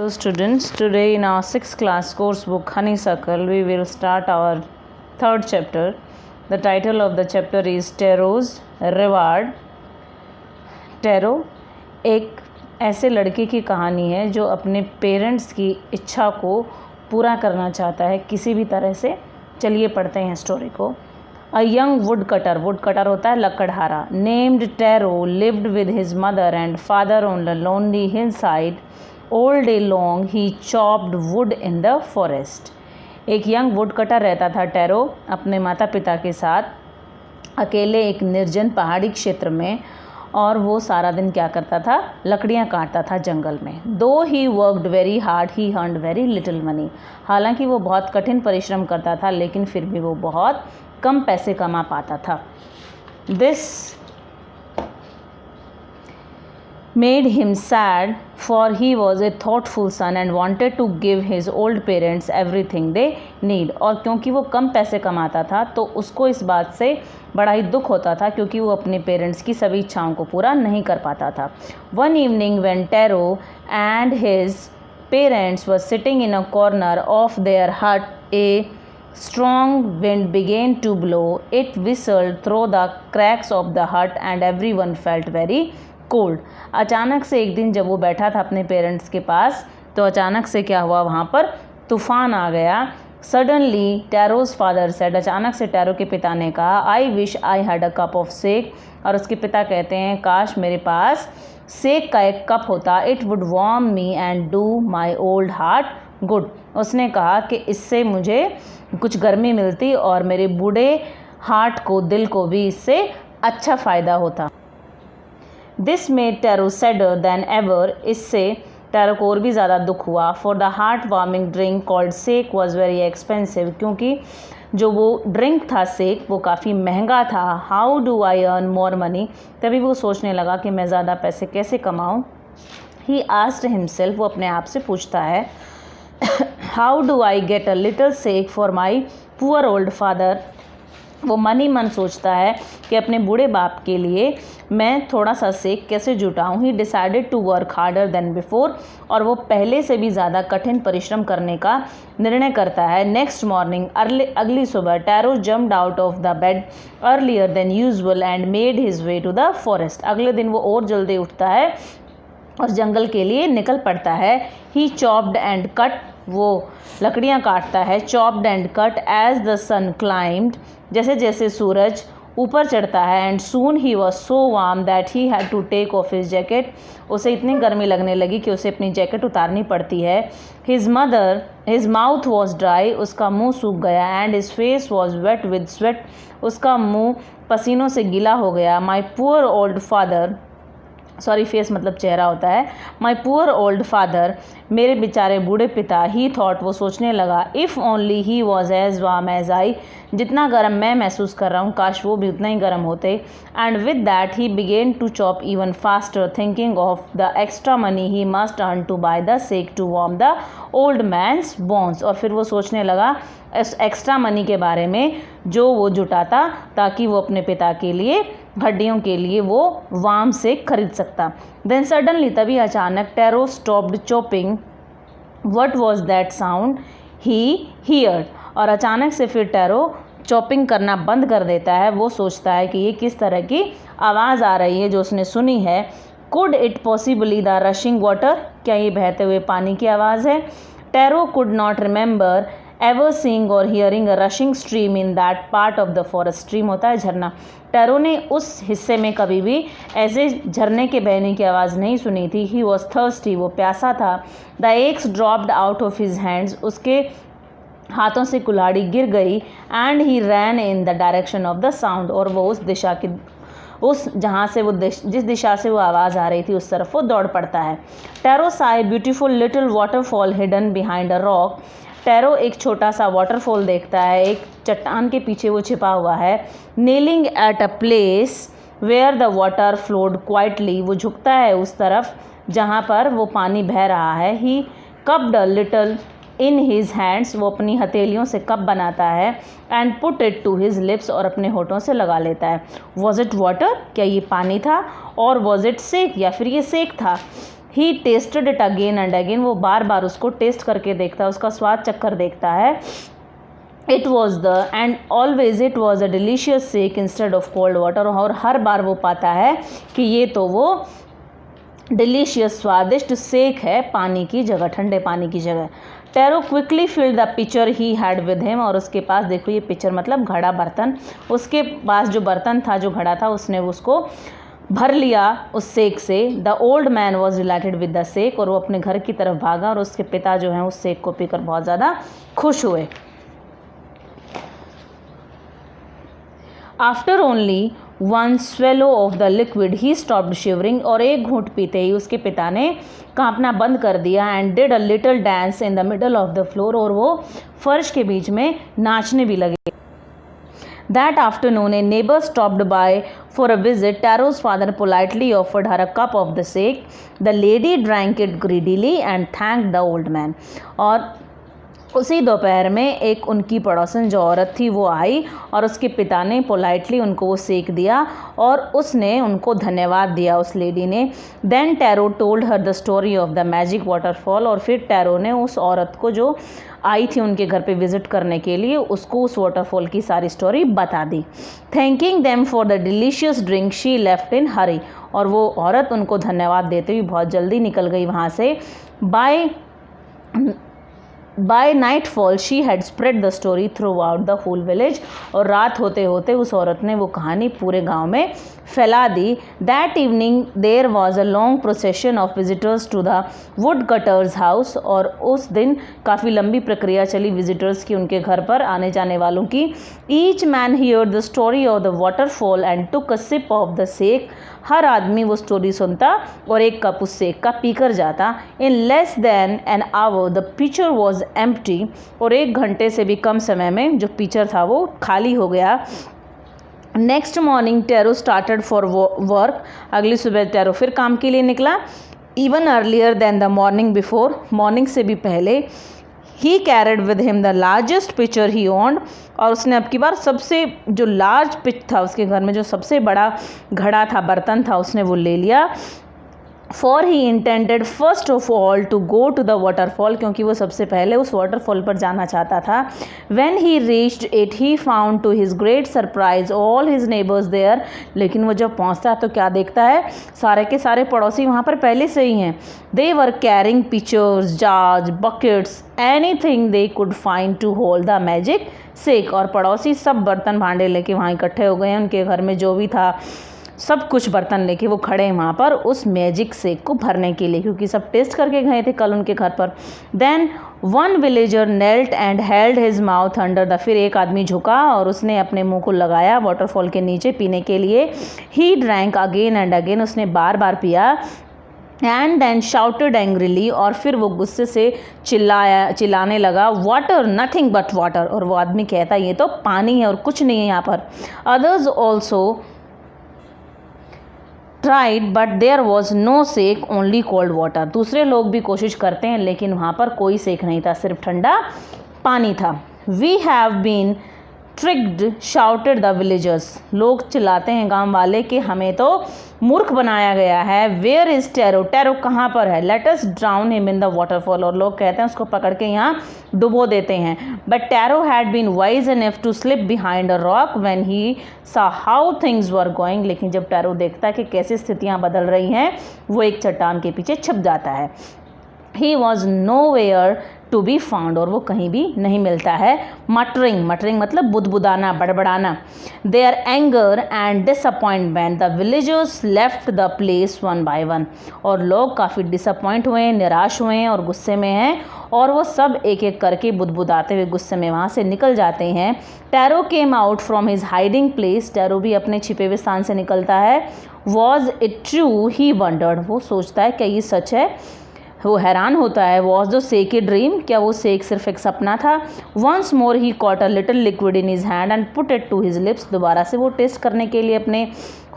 Hello students, today in our 6th class course book Honeysuckle we will start our 3rd chapter. The title of the chapter is Taro's Reward. Tarot एक ऐसे लड़के की कहानी है जो अपने parents की इच्छा को पूरा करना चाहता है किसी भी तरह से. चलिए पढ़ते हैं स्टोरी को. A young woodcutter, woodcutter होता है लकड़हारा, named Taro lived with his mother and father on the lonely hillside. All day long he chopped wood in the forest. एक यंग वुडकटर रहता था टैरो अपने माता पिता के साथ अकेले एक निर्जन पहाड़ी क्षेत्र में, और वो सारा दिन क्या करता था, लकड़ियाँ काटता था जंगल में. दो he worked very hard he earned very little money. हालांकि वो बहुत कठिन परिश्रम करता था लेकिन फिर भी वो बहुत कम पैसे कमा पाता था. This made him sad for he was a thoughtful son and wanted to give his old parents everything they need. और क्योंकि वो कम पैसे कमाता था तो उसको इस बात से बड़ा ही दुख होता था क्योंकि वो अपने पेरेंट्स की सभी इच्छाओं को पूरा नहीं कर पाता था. One evening when Taro and his parents were sitting in a corner of their hut, a strong wind began to blow. It whistled through the cracks of the hut and everyone felt very cold. अचानक से एक दिन जब वो बैठा था अपने parents के पास तो अचानक से क्या हुआ, वहाँ पर तूफान आ गया. सडनली टैरोज फादर सेड, अचानक से टैरो के पिता ने कहा, I wish I had a cup of sake. और उसके पिता कहते हैं, काश मेरे पास सेक का एक कप होता. It would warm me and do my old heart good. उसने कहा कि इससे मुझे कुछ गर्मी मिलती और मेरे बूढ़े हार्ट को, दिल को भी इससे अच्छा फ़ायदा होता. This made Taro sadder than ever. इससे टैरो को और भी ज़्यादा दुख हुआ. For the heart warming drink called sake was very expensive. क्योंकि जो वो ड्रिंक था सेक वो काफ़ी महंगा था. How do I earn more money. तभी वो सोचने लगा कि मैं ज़्यादा पैसे कैसे कमाऊँ. ही आस्क्ड हिमसेल्फ, वो अपने आप से पूछता है, how do I get a little sake for my poor old father. वो मन ही मन सोचता है कि अपने बूढ़े बाप के लिए मैं थोड़ा सा सेक कैसे जुटाऊं. He decided to work harder than before. और वो पहले से भी ज़्यादा कठिन परिश्रम करने का निर्णय करता है. नेक्स्ट मॉर्निंग, अगली सुबह, Taro jumped out of the bed earlier than usual and made his way to the forest. अगले दिन वो और जल्दी उठता है और जंगल के लिए निकल पड़ता है. ही चॉप्ड एंड कट, वो लकड़ियाँ काटता है. Chopped and cut as the sun climbed, जैसे जैसे सूरज ऊपर चढ़ता है. And soon he was so warm that he had to take off his jacket. उसे इतनी गर्मी लगने लगी कि उसे अपनी जैकेट उतारनी पड़ती है. हिज माउथ वॉज ड्राई, उसका मुंह सूख गया. And his face was wet with sweat, उसका मुंह पसीनों से गीला हो गया. My poor old father, sorry face मतलब चेहरा होता है. माई पुअर ओल्ड फादर, मेरे बेचारे बूढ़े पिता. ही थॉट, वो सोचने लगा, if only he was as warm as I. जितना गर्म मैं महसूस कर रहा हूँ काश वो भी उतना ही गर्म होते. And with that he began to chop even faster, thinking of the extra money he must earn to buy the sake to warm the old man's bones. और फिर वो सोचने लगा इस एक्स्ट्रा मनी के बारे में जो वो जुटाता ताकि वो अपने पिता के लिए, हड्डियों के लिए वो वार्म से खरीद सकता. देन सडनली, तभी अचानक, tarot stopped chopping. What was that sound he heard. और अचानक से फिर टैरो चॉपिंग करना बंद कर देता है. वो सोचता है कि ये किस तरह की आवाज़ आ रही है जो उसने सुनी है. Could it possibly the rushing water, क्या ये बहते हुए पानी की आवाज़ है. Taro could not remember ever seeing or hearing a rushing stream in that part of the forest. Stream होता है झरना. टैरो ने उस हिस्से में कभी भी ऐसे झरने के बहने की आवाज़ नहीं सुनी थी. ही वॉज थर्स्टी, वो प्यासा था. The axe dropped out of his hands, उसके हाथों से कुल्हाड़ी गिर गई. And he ran in the direction of the sound, और वो उस दिशा की, उस जहाँ से वो जिस दिशा से वो आवाज़ आ रही थी उस तरफ वो दौड़ पड़ता है. Tarot saw a beautiful little waterfall hidden behind a rock. Tarot एक छोटा सा वाटरफॉल देखता है, एक चट्टान के पीछे वो छिपा हुआ है. Kneeling at a place where the water flowed quietly, वो झुकता है उस तरफ जहाँ पर वो पानी बह रहा है. He cupped a little in his hands, वो अपनी हथेलियों से कप बनाता है. And put it to his lips, और अपने होठों से लगा लेता है. वॉज इट वाटर, क्या ये पानी था. और वॉज इट सेक, या फिर ये सेक था. He tasted it again and again, वो बार बार उसको टेस्ट करके देखता है, उसका स्वाद चक्कर देखता है। It was the end always it was a delicious sake instead of cold water, और हर बार वो पाता है कि ये तो वो डिलीशियस स्वादिष्ट सेक है पानी की जगह, ठंडे पानी की जगह। Taro quickly filled the pitcher he had with him, और उसके पास देखो ये पिचर मतलब घड़ा, बर्तन, उसके पास जो बर्तन था, जो घड़ा था, उसने उसको भर लिया उस सेक से। The old man was dilated with the sake, और वो अपने घर की तरफ भागा और उसके पिता जो हैं उस सेक को पीकर बहुत ज़्यादा खुश हुए। After only one swallow of the liquid he stopped shivering, और एक घूंट पीते ही उसके पिता ने कांपना बंद कर दिया। And did a little dance in the middle of the floor, और वो फर्श के बीच में नाचने भी लगे। That afternoon, a neighbor stopped by for a visit. Taro's father politely offered her a cup of the sake. The lady drank it greedily and thanked the old man. और उसी दोपहर में एक उनकी पड़ोसन जो औरत थी वो आई, और उसके पिता ने पोलाइटली उनको वो सेक दिया और उसने उनको धन्यवाद दिया उस लेडी ने। Then Taro told her the story of the magic waterfall, और फिर टैरो ने उस औरत को जो आई थी उनके घर पे विजिट करने के लिए, उसको उस वाटरफॉल की सारी स्टोरी बता दी। Thanking them for the delicious drink she left in hurry, और वो औरत उनको धन्यवाद देते हुए बहुत जल्दी निकल गई वहाँ से। By nightfall she had spread the story throughout the whole village, और रात होते होते उस औरत ने वो कहानी पूरे गांव में फैला दी। That evening there was a long procession of visitors to the woodcutter's house, और उस दिन काफ़ी लंबी प्रक्रिया चली विजिटर्स की उनके घर पर आने जाने वालों की। Each man heard the story of the waterfall and took a sip of the sake, हर आदमी वो स्टोरी सुनता और एक कप उस सेक का पीकर जाता। In less than an hour the pitcher was empty, और 1 घंटे से भी कम समय में जो पिचर था वो खाली हो गया। Next morning Taro started for work, अगली सुबह टैरो फिर काम के लिए निकला। Even earlier than the morning before, morning से भी पहले। He carried with him the largest pitcher he owned, और उसने अब की बार सबसे जो लार्ज पिच था उसके घर में, जो सबसे बड़ा घड़ा था, बर्तन था, उसने वो ले लिया। For he intended first of all to go to the waterfall, क्योंकि वो सबसे पहले उस वाटरफॉल पर जाना चाहता था। When he reached it he found to his great surprise all his neighbours there, लेकिन वो जब पहुंचता है तो क्या देखता है, सारे के सारे पड़ोसी वहाँ पर पहले से ही हैं। They were carrying pitchers, jars, buckets, anything they could find to hold the magic sake, और पड़ोसी सब बर्तन भांडे लेके वहाँ इकट्ठे हो गए हैं। उनके घर में जो भी था सब कुछ बर्तन लेके वो खड़े हैं वहाँ पर उस मैजिक सेक को भरने के लिए, क्योंकि सब टेस्ट करके गए थे कल उनके घर पर। Then one villager knelt and held his mouth under the, फिर एक आदमी झुका और उसने अपने मुंह को लगाया वाटरफॉल के नीचे पीने के लिए। He drank again and again, उसने बार बार पिया। एंड देन शाउटेड एंग्रीली, और फिर वो गुस्से से चिल्लाने लगा, वाटर, नथिंग बट वाटर, और वो आदमी कहता ये तो पानी है और कुछ नहीं है यहाँ पर। Others also tried but there was no sake, only cold water, दूसरे लोग भी कोशिश करते हैं लेकिन वहाँ पर कोई सेक नहीं था, सिर्फ ठंडा पानी था। We have been tricked shouted the villagers, लोग चिल्लाते हैं गांव वाले कि हमें तो मूर्ख बनाया गया है। वेयर इज टैरो, टैरो कहाँ पर है। Let us drown him in the waterfall, और लोग कहते हैं उसको पकड़ के यहाँ डुबो देते हैं। But Taro had been wise enough to slip behind a rock when he saw how things were going, लेकिन जब टैरो देखता है कि कैसी स्थितियाँ बदल रही हैं, वो एक चट्टान के पीछे छिप जाता है। He was nowhere to be found, और वो कहीं भी नहीं मिलता है। मटरिंग, मटरिंग मतलब बुदबुदाना, बड़बड़ाना। Their anger and disappointment the villagers left the place one by one, और लोग काफ़ी डिसअपॉइंट हुए हैं, निराश हुए हैं और गुस्से में हैं, और वो सब एक एक करके बुदबुदाते हुए गुस्से में वहाँ से निकल जाते हैं। Taro came out from his hiding place, Taro भी अपने छिपे हुए स्थान से निकलता है। Was it true, he wondered, वो सोचता है क्या ये सच है, वो हैरान होता है। Was the sake a dream, क्या वो सेक सिर्फ एक सपना था। Once more he caught a little liquid in his hand and put it to his lips, दोबारा से वो टेस्ट करने के लिए अपने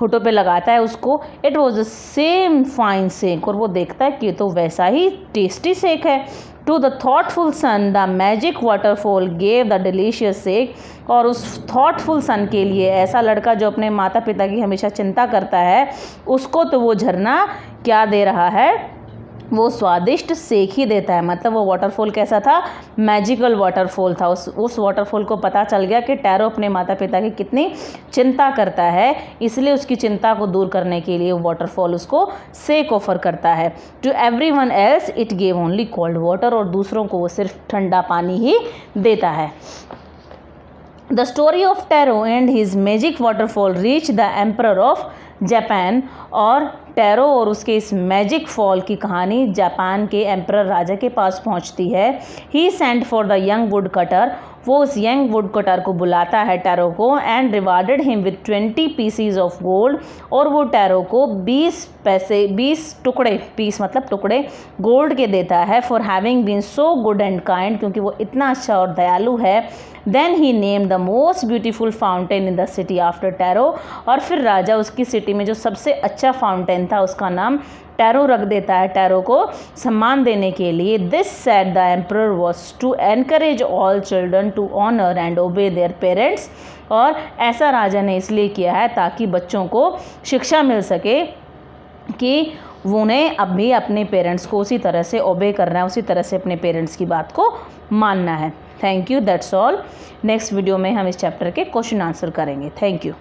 होठों पे लगाता है उसको। It was the same fine sake, और वो देखता है कि ये तो वैसा ही टेस्टी सेक है। To the thoughtful son the magic waterfall gave the delicious sake, और उस थॉटफुल सन के लिए, ऐसा लड़का जो अपने माता पिता की हमेशा चिंता करता है, उसको तो वो झरना क्या दे रहा है, वो स्वादिष्ट सेक ही देता है। मतलब वो वाटरफॉल कैसा था, मैजिकल वाटरफॉल था। उस वाटरफॉल को पता चल गया कि टैरो अपने माता पिता की कितनी चिंता करता है, इसलिए उसकी चिंता को दूर करने के लिए वाटरफॉल उसको सेक ऑफर करता है। To everyone else it gave only cold water, और दूसरों को वो सिर्फ ठंडा पानी ही देता है। The story of Taro and his magic waterfall reached the emperor of Japan, और टैरो और उसके इस मैजिक फॉल की कहानी जापान के एम्परर राजा के पास पहुंचती है। He sent for the young woodcutter, वो उस यंग वुड कटर को बुलाता है टैरो को, and rewarded him with 20 PCs of gold, और वो टैरो को 20 पैसे 20 टुकड़े, पीस मतलब टुकड़े गोल्ड के देता है, for having been so good and kind, क्योंकि वो इतना अच्छा और दयालु है। Then he named the most beautiful fountain in the city after Taro, और फिर राजा उसकी सिटी में जो सबसे अच्छा फाउंटेन था उसका नाम टैरो रख देता है, टैरो को सम्मान देने के लिए। This said the emperor was to encourage all children to honour and obey their parents, और ऐसा राजा ने इसलिए किया है ताकि बच्चों को शिक्षा मिल सके कि उन्हें अब भी अपने पेरेंट्स को उसी तरह से ओबे करना है, उसी तरह से अपने पेरेंट्स की बात को मानना है। Thank you, that's all. Next video में हम इस चैप्टर के क्वेश्चन आंसर करेंगे। Thank you.